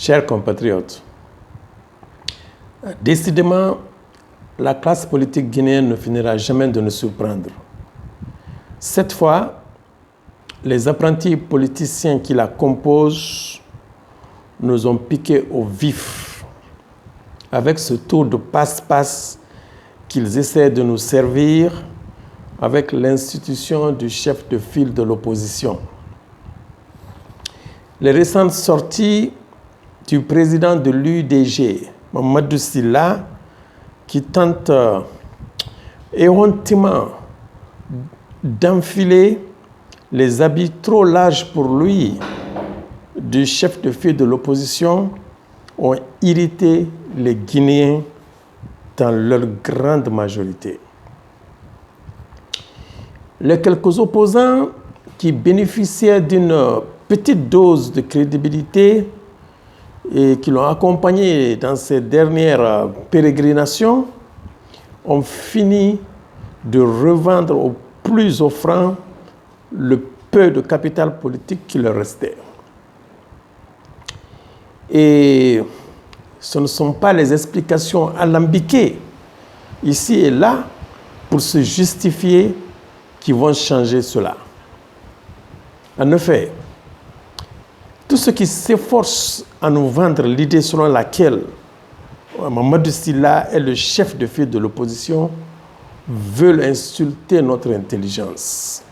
Chers compatriotes, décidément, la classe politique guinéenne ne finira jamais de nous surprendre. Cette fois, les apprentis politiciens qui la composent nous ont piqué au vif avec ce tour de passe-passe qu'ils essaient de nous servir avec l'institution du chef de file de l'opposition. Les récentes sorties du président de l'UDG, Mamadou Sylla, qui tente éhontément d'enfiler les habits trop larges pour lui du chef de file de l'opposition, ont irrité les Guinéens dans leur grande majorité. Les quelques opposants qui bénéficiaient d'une petite dose de crédibilité et qui l'ont accompagné dans ses dernières pérégrinations ont fini de revendre au plus offrant le peu de capital politique qui leur restait. Et ce ne sont pas les explications alambiquées ici et là pour se justifier qui vont changer cela. En effet, tout ce qui s'efforce à nous vendre l'idée selon laquelle Mamadou Sylla est le chef de file de l'opposition veulent insulter notre intelligence.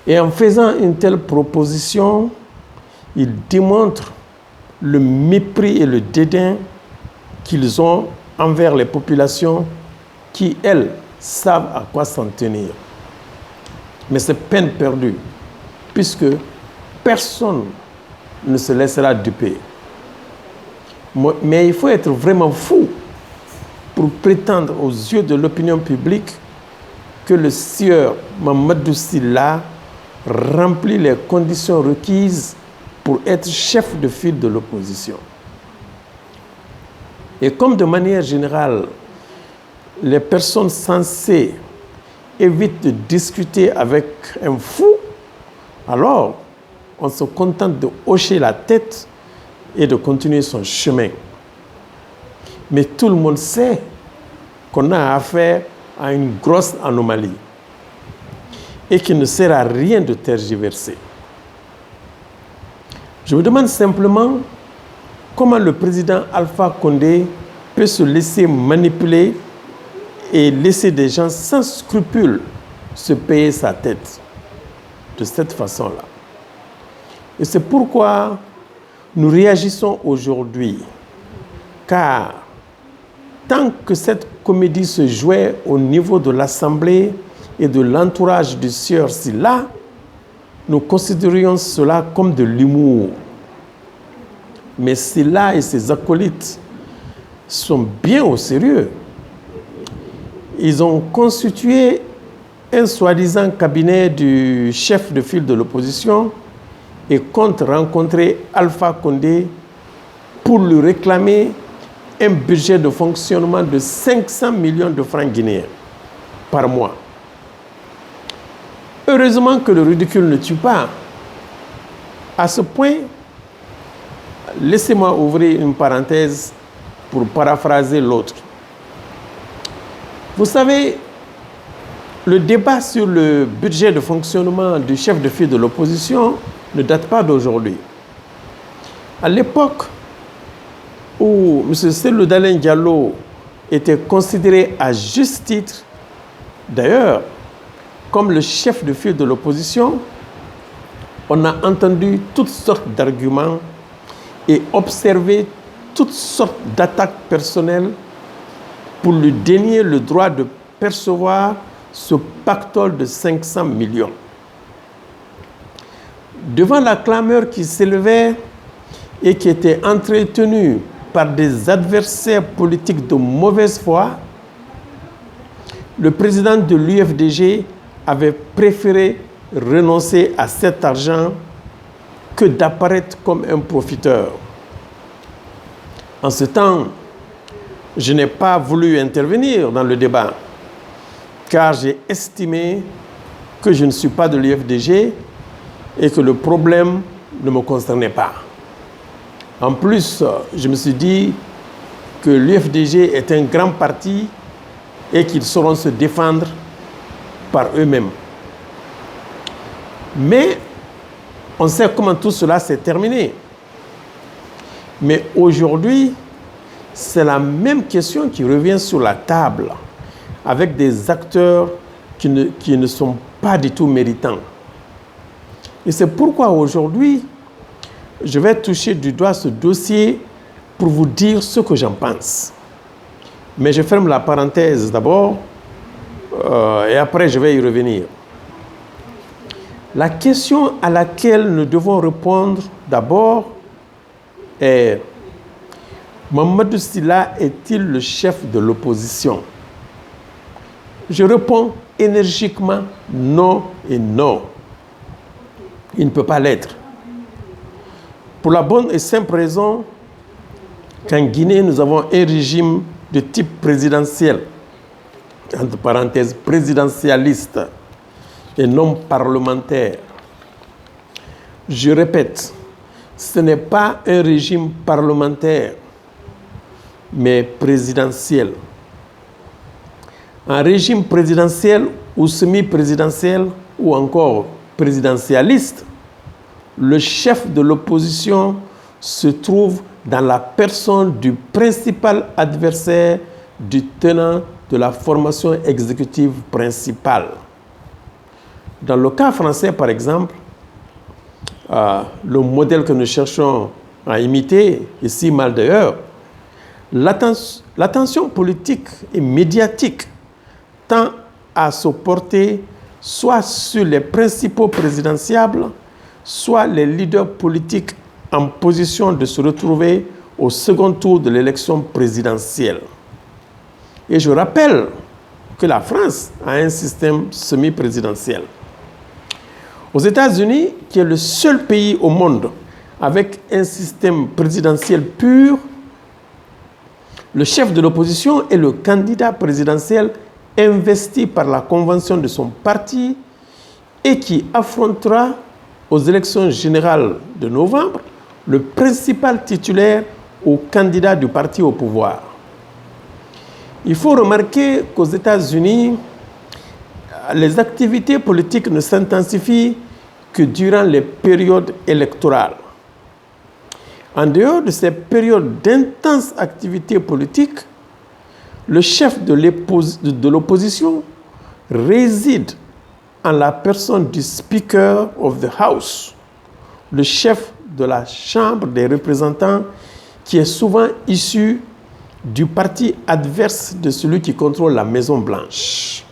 Et en faisant une telle proposition, ils démontrent le mépris et le dédain qu'ils ont envers les populations qui, elles, savent à quoi s'en tenir. Mais c'est peine perdue, puisque personne ne se laissera duper. Mais il faut être vraiment fou pour prétendre aux yeux de l'opinion publique que le sieur Mamadou Sylla remplit les conditions requises pour être chef de file de l'opposition. Et comme de manière générale, les personnes censées évitent de discuter avec un fou, alors on se contente de hocher la tête et de continuer son chemin. Mais tout le monde sait qu'on a affaire à une grosse anomalie et qu'il ne sert à rien de tergiverser. Je me demande simplement comment le président Alpha Condé peut se laisser manipuler et laisser des gens sans scrupules se payer sa tête de cette façon-là. Et c'est pourquoi nous réagissons aujourd'hui, car tant que cette comédie se jouait au niveau de l'Assemblée et de l'entourage du sieur Sylla, nous considérions cela comme de l'humour. Mais Sylla et ses acolytes sont bien au sérieux. Ils ont constitué un soi-disant cabinet du chef de file de l'opposition et comptent rencontrer Alpha Condé pour lui réclamer un budget de fonctionnement de 500 millions de francs guinéens par mois. Heureusement que le ridicule ne tue pas. À ce point, laissez-moi ouvrir une parenthèse pour paraphraser l'autre. Vous savez, le débat sur le budget de fonctionnement du chef de file de l'opposition ne date pas d'aujourd'hui. À l'époque où M. Cellou Dalein Diallo était considéré à juste titre, d'ailleurs, comme le chef de file de l'opposition, on a entendu toutes sortes d'arguments et observé toutes sortes d'attaques personnelles pour lui dénier le droit de percevoir ce pactole de 500 millions. Devant la clameur qui s'élevait et qui était entretenue par des adversaires politiques de mauvaise foi, le président de l'UFDG avait préféré renoncer à cet argent que d'apparaître comme un profiteur. En ce temps, je n'ai pas voulu intervenir dans le débat, car j'ai estimé que je ne suis pas de l'UFDG et que le problème ne me concernait pas. En plus, je me suis dit que l'UFDG est un grand parti et qu'ils sauront se défendre par eux-mêmes. Mais on sait comment tout cela s'est terminé. Mais aujourd'hui, c'est la même question qui revient sur la table avec des acteurs qui ne sont pas du tout méritants. Et c'est pourquoi aujourd'hui, je vais toucher du doigt ce dossier pour vous dire ce que j'en pense. Mais je ferme la parenthèse d'abord et après je vais y revenir. La question à laquelle nous devons répondre d'abord est: Mamadou Sylla est-il le chef de l'opposition? Je réponds énergiquement non et non. Il ne peut pas l'être. Pour la bonne et simple raison qu'en Guinée, nous avons un régime de type présidentiel, entre parenthèses présidentialiste et non parlementaire. Je répète, ce n'est pas un régime parlementaire, mais présidentiel. Un régime présidentiel ou semi-présidentiel ou encore présidentialiste, le chef de l'opposition se trouve dans la personne du principal adversaire du tenant de la formation exécutive principale. Dans le cas français, par exemple, le modèle que nous cherchons à imiter, ici mal d'ailleurs, l'attention politique et médiatique tend à se porter soit sur les principaux présidentiables, soit les leaders politiques en position de se retrouver au second tour de l'élection présidentielle. Et je rappelle que la France a un système semi-présidentiel. Aux États-Unis, qui est le seul pays au monde avec un système présidentiel pur, le chef de l'opposition est le candidat présidentiel investi par la convention de son parti et qui affrontera aux élections générales de novembre le principal titulaire ou candidat du parti au pouvoir. Il faut remarquer qu'aux États-Unis, les activités politiques ne s'intensifient que durant les périodes électorales. En dehors de ces périodes d'intense activité politique, le chef de l'opposition réside en la personne du Speaker of the House, le chef de la Chambre des représentants qui est souvent issu du parti adverse de celui qui contrôle la Maison-Blanche.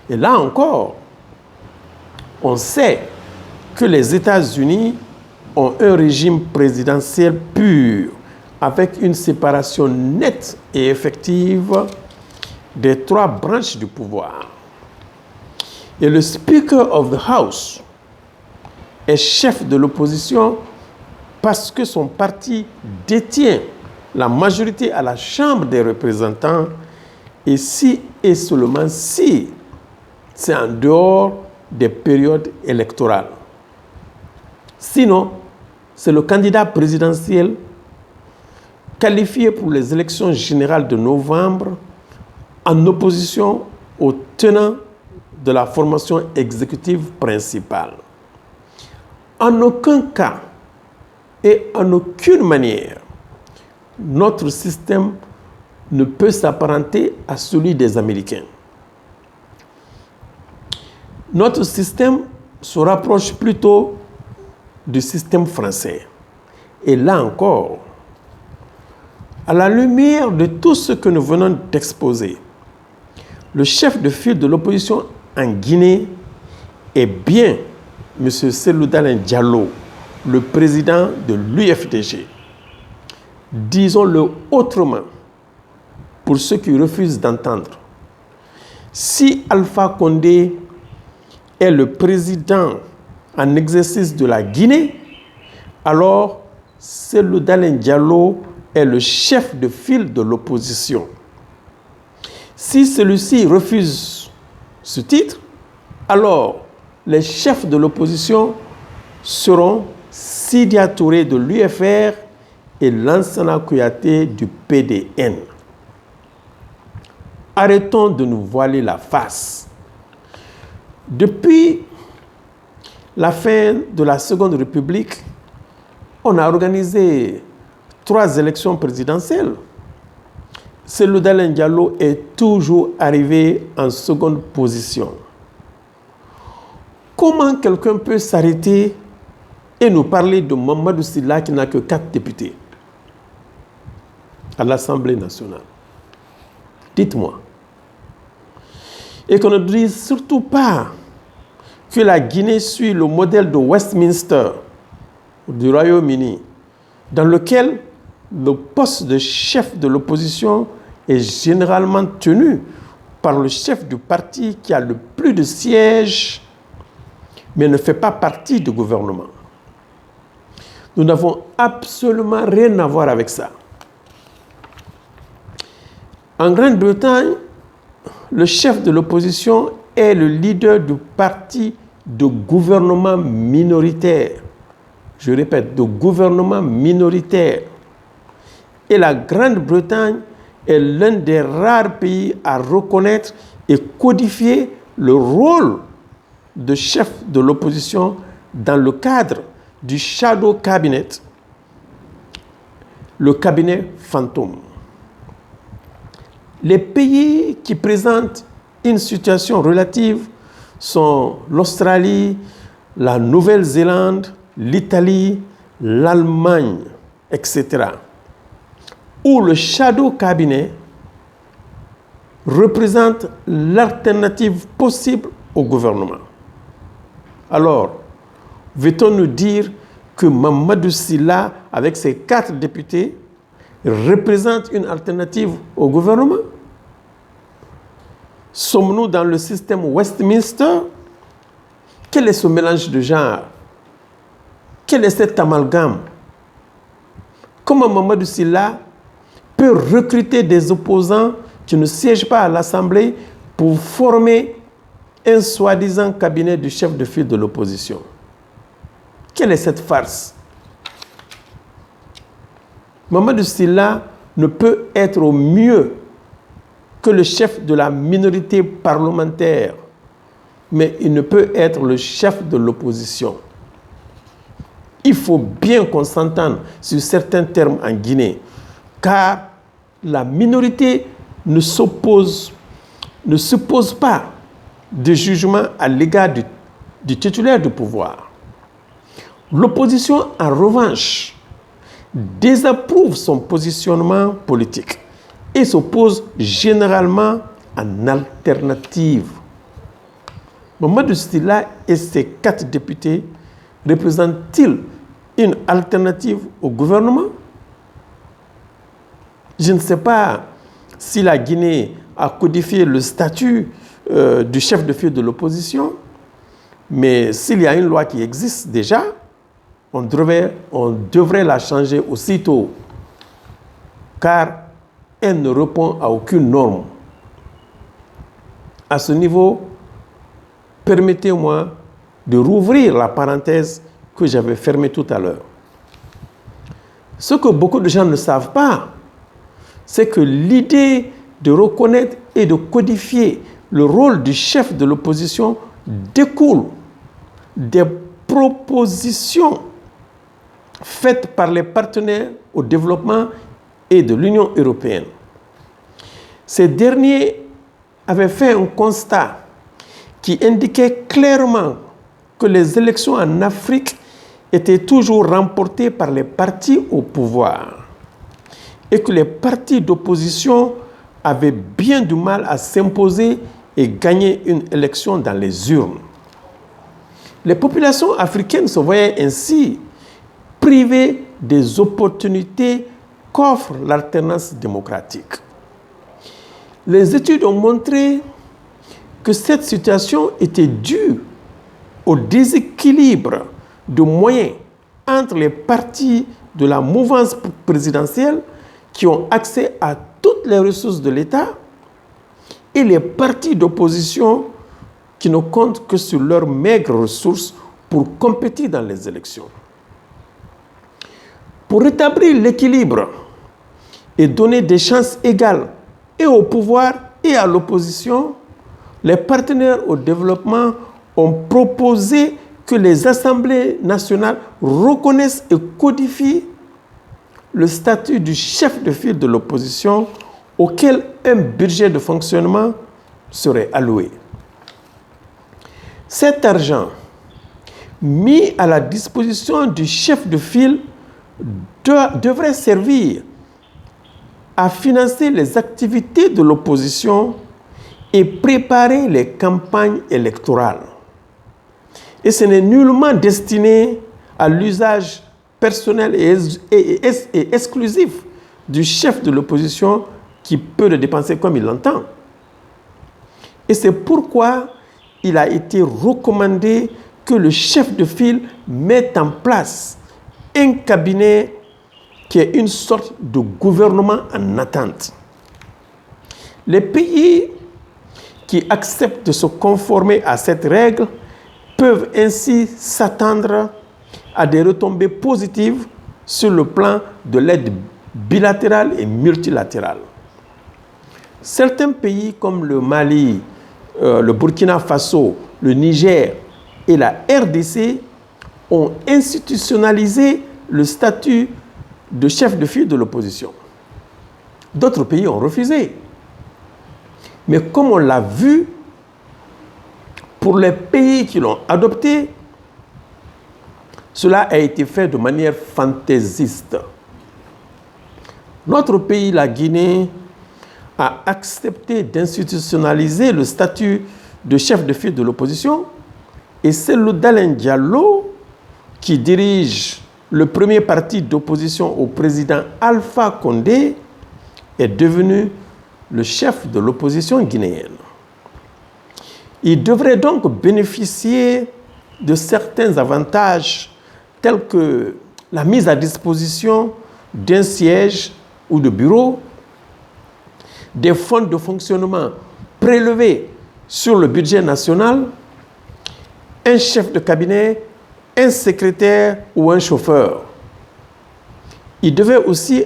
Et là encore, on sait que les États-Unis ont un régime présidentiel pur, avec une séparation nette et effective des trois branches du pouvoir. Et le Speaker of the House est chef de l'opposition parce que son parti détient la majorité à la Chambre des représentants, et si et seulement si c'est en dehors des périodes électorales. Sinon, c'est le candidat présidentiel qualifié pour les élections générales de novembre en opposition au tenant de la formation exécutive principale. En aucun cas et en aucune manière, notre système ne peut s'apparenter à celui des Américains. Notre système se rapproche plutôt du système français. Et là encore, à la lumière de tout ce que nous venons d'exposer, le chef de file de l'opposition en Guinée est bien M. Cellou Dalein Diallo, le président de l'UFDG. Disons-le autrement, pour ceux qui refusent d'entendre. Si Alpha Condé est le président en exercice de la Guinée, alors Cellou Dalein Diallo est le chef de file de l'opposition. Si celui-ci refuse ce titre, alors les chefs de l'opposition seront Sidi Touré de l'UFR et Lansana Kouyaté du PDN. Arrêtons de nous voiler la face. Depuis la fin de la Seconde République, on a organisé 3 élections présidentielles. Cellou Dalein Diallo est toujours arrivé en seconde position. Comment quelqu'un peut s'arrêter et nous parler de Mamadou Sylla qui n'a que 4 députés à l'Assemblée nationale? Dites-moi. Et qu'on ne dise surtout pas que la Guinée suit le modèle de Westminster, du Royaume-Uni, dans lequel le poste de chef de l'opposition est généralement tenu par le chef du parti qui a le plus de sièges, mais ne fait pas partie du gouvernement. Nous n'avons absolument rien à voir avec ça. En Grande-Bretagne, le chef de l'opposition est le leader du parti de gouvernement minoritaire. Je répète, de gouvernement minoritaire. Et la Grande-Bretagne est l'un des rares pays à reconnaître et codifier le rôle de chef de l'opposition dans le cadre du Shadow Cabinet, le cabinet fantôme. Les pays qui présentent une situation relative sont l'Australie, la Nouvelle-Zélande, l'Italie, l'Allemagne, etc., où le Shadow Cabinet représente l'alternative possible au gouvernement. Alors, veut-on nous dire que Mamadou Sylla, avec ses 4 députés, représente une alternative au gouvernement? Sommes-nous dans le système Westminster? Quel est ce mélange de genres? Quel est cet amalgame? Comment Mamadou Sylla peut recruter des opposants qui ne siègent pas à l'Assemblée pour former un soi-disant cabinet du chef de file de l'opposition? Quelle est cette farce? Mamadou Sylla ne peut être au mieux que le chef de la minorité parlementaire, mais il ne peut être le chef de l'opposition. Il faut bien qu'on s'entende sur certains termes en Guinée, car la minorité ne suppose pas de jugement à l'égard du titulaire du pouvoir. L'opposition, en revanche, désapprouve son positionnement politique et s'oppose généralement en alternative. Mamadou Sylla et ses 4 députés représentent-ils une alternative au gouvernement? Je ne sais pas si la Guinée a codifié le statut du chef de file de l'opposition, mais s'il y a une loi qui existe déjà, on devrait la changer aussitôt, car elle ne répond à aucune norme. À ce niveau, permettez-moi de rouvrir la parenthèse que j'avais fermée tout à l'heure. Ce que beaucoup de gens ne savent pas, c'est que l'idée de reconnaître et de codifier le rôle du chef de l'opposition découle des propositions faites par les partenaires au développement et de l'Union européenne. Ces derniers avaient fait un constat qui indiquait clairement que les élections en Afrique étaient toujours remportées par les partis au pouvoir et que les partis d'opposition avaient bien du mal à s'imposer et gagner une élection dans les urnes. Les populations africaines se voyaient ainsi privées des opportunités qu'offre l'alternance démocratique. Les études ont montré que cette situation était due au déséquilibre de moyens entre les partis de la mouvance présidentielle qui ont accès à toutes les ressources de l'État et les partis d'opposition qui ne comptent que sur leurs maigres ressources pour compétir dans les élections. Pour rétablir l'équilibre et donner des chances égales et au pouvoir et à l'opposition, les partenaires au développement ont proposé que les assemblées nationales reconnaissent et codifient le statut du chef de file de l'opposition auquel un budget de fonctionnement serait alloué. Cet argent mis à la disposition du chef de file devrait servir à financer les activités de l'opposition et préparer les campagnes électorales. Et ce n'est nullement destiné à l'usage personnel et exclusif du chef de l'opposition qui peut le dépenser comme il l'entend. Et c'est pourquoi il a été recommandé que le chef de file mette en place un cabinet qui est une sorte de gouvernement en attente. Les pays qui acceptent de se conformer à cette règle peuvent ainsi s'attendre à des retombées positives sur le plan de l'aide bilatérale et multilatérale. Certains pays comme le Mali, le Burkina Faso, le Niger et la RDC ont institutionnalisé le statut de chef de file de l'opposition. D'autres pays ont refusé. Mais comme on l'a vu, pour les pays qui l'ont adopté, cela a été fait de manière fantaisiste. Notre pays, la Guinée, a accepté d'institutionnaliser le statut de chef de file de l'opposition et c'est Dalein Diallo qui dirige le premier parti d'opposition au président Alpha Condé est devenu le chef de l'opposition guinéenne. Il devrait donc bénéficier de certains avantages tels que la mise à disposition d'un siège ou de bureau, des fonds de fonctionnement prélevés sur le budget national, un chef de cabinet, un secrétaire ou un chauffeur. Il devait aussi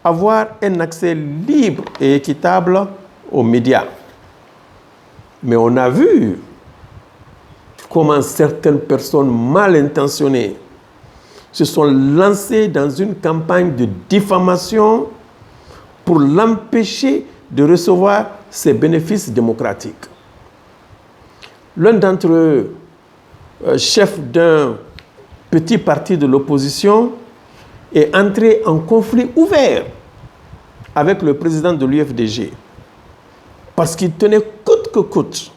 avoir un accès libre et équitable aux médias. Mais on a vu comment certaines personnes mal intentionnées se sont lancées dans une campagne de diffamation pour l'empêcher de recevoir ses bénéfices démocratiques. L'un d'entre eux, chef d'un petit parti de l'opposition, est entré en conflit ouvert avec le président de l'UFDG parce qu'il tenait coûte que coûte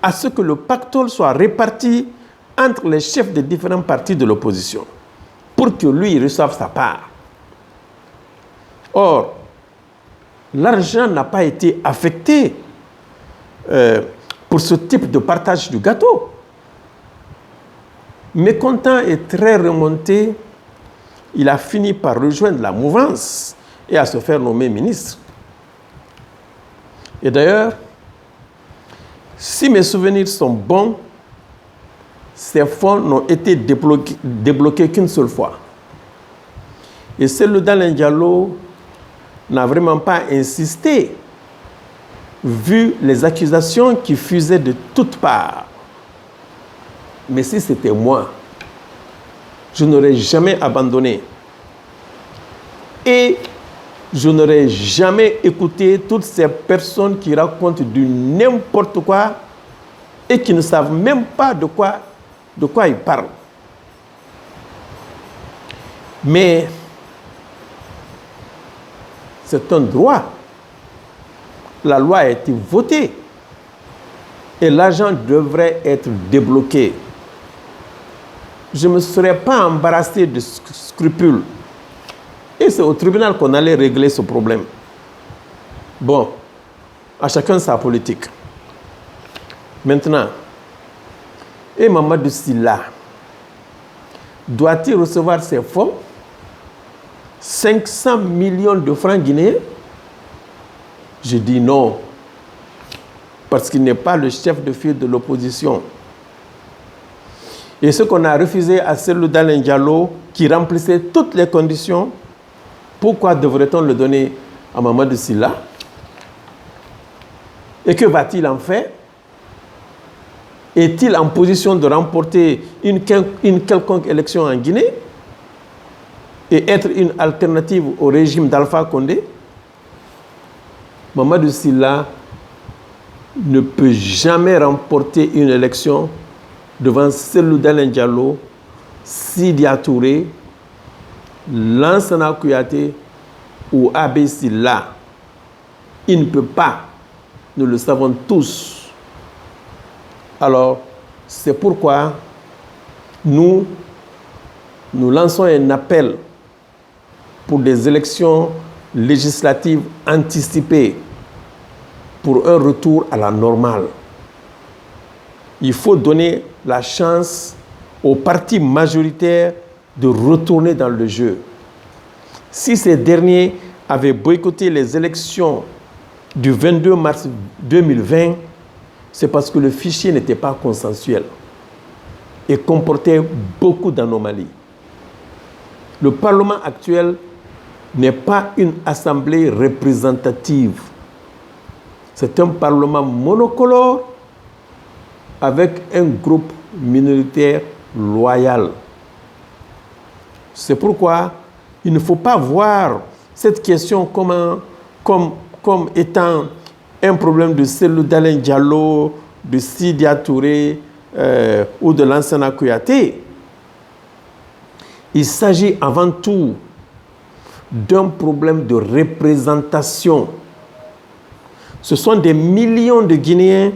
à ce que le pactole soit réparti entre les chefs des différents partis de l'opposition pour que lui reçoive sa part. Or, l'argent n'a pas été affecté pour ce type de partage du gâteau. Mécontent et très remonté, il a fini par rejoindre la mouvance et à se faire nommer ministre. Et d'ailleurs, si mes souvenirs sont bons, ces fonds n'ont été débloqués qu'une seule fois. Et Dalein Diallo n'a vraiment pas insisté, vu les accusations qui fusaient de toutes parts. Mais si c'était moi, je n'aurais jamais abandonné. Et je n'aurais jamais écouté toutes ces personnes qui racontent du n'importe quoi et qui ne savent même pas de quoi ils parlent. Mais c'est un droit. La loi a été votée et l'argent devrait être débloqué. Je ne me serais pas embarrassé de scrupules. Et c'est au tribunal qu'on allait régler ce problème. Bon, à chacun sa politique. Maintenant, et Mamadou Sylla, doit-il recevoir ses fonds 500 millions de francs guinéens? Je dis non, parce qu'il n'est pas le chef de file de l'opposition. Et ce qu'on a refusé à Dalein Diallo, qui remplissait toutes les conditions, pourquoi devrait-on le donner à Mamadou Sylla? Et que va-t-il en faire? Est-il en position de remporter une quelconque élection en Guinée et être une alternative au régime d'Alpha Condé? Mamadou Sylla ne peut jamais remporter une élection devant Cellou Dalein Diallo, Sidya Touré, Lansana Kouyaté ou Abbé Sylla. Il ne peut pas, nous le savons tous. Alors, c'est pourquoi nous lançons un appel pour des élections législatives anticipées, pour un retour à la normale. Il faut donner la chance aux partis majoritaires de retourner dans le jeu. Si ces derniers avaient boycotté les élections du 22 mars 2020, c'est parce que le fichier n'était pas consensuel et comportait beaucoup d'anomalies. Le Parlement actuel n'est pas une assemblée représentative. C'est un Parlement monocolore avec un groupe minoritaire loyal. C'est pourquoi il ne faut pas voir cette question comme étant un problème de Cellou Dalein Diallo, de Sidya Touré ou de Lansana Kouyaté. Il s'agit avant tout d'un problème de représentation. Ce sont des millions de Guinéens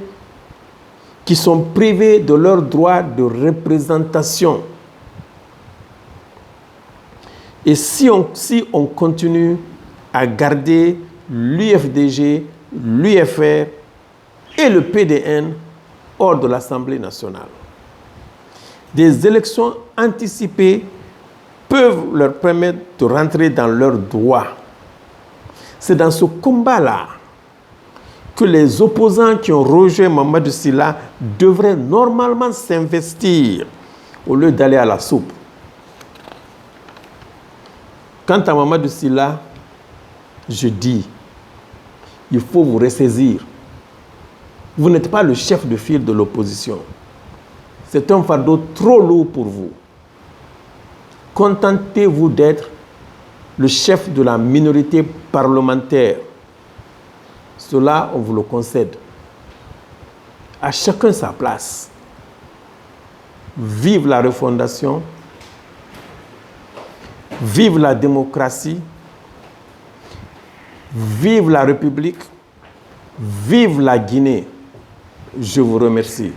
qui sont privés de leur droit de représentation. Et si on continue à garder l'UFDG, l'UFR et le PDN hors de l'Assemblée nationale, des élections anticipées peuvent leur permettre de rentrer dans leurs droits. C'est dans ce combat-là que les opposants qui ont rejoint Mamadou Sylla devraient normalement s'investir au lieu d'aller à la soupe. Quant à Mamadou Sylla, je dis, il faut vous ressaisir. Vous n'êtes pas le chef de file de l'opposition. C'est un fardeau trop lourd pour vous. Contentez-vous d'être le chef de la minorité parlementaire. Cela, on vous le concède. À chacun sa place. Vive la refondation. Vive la démocratie. Vive la République. Vive la Guinée. Je vous remercie.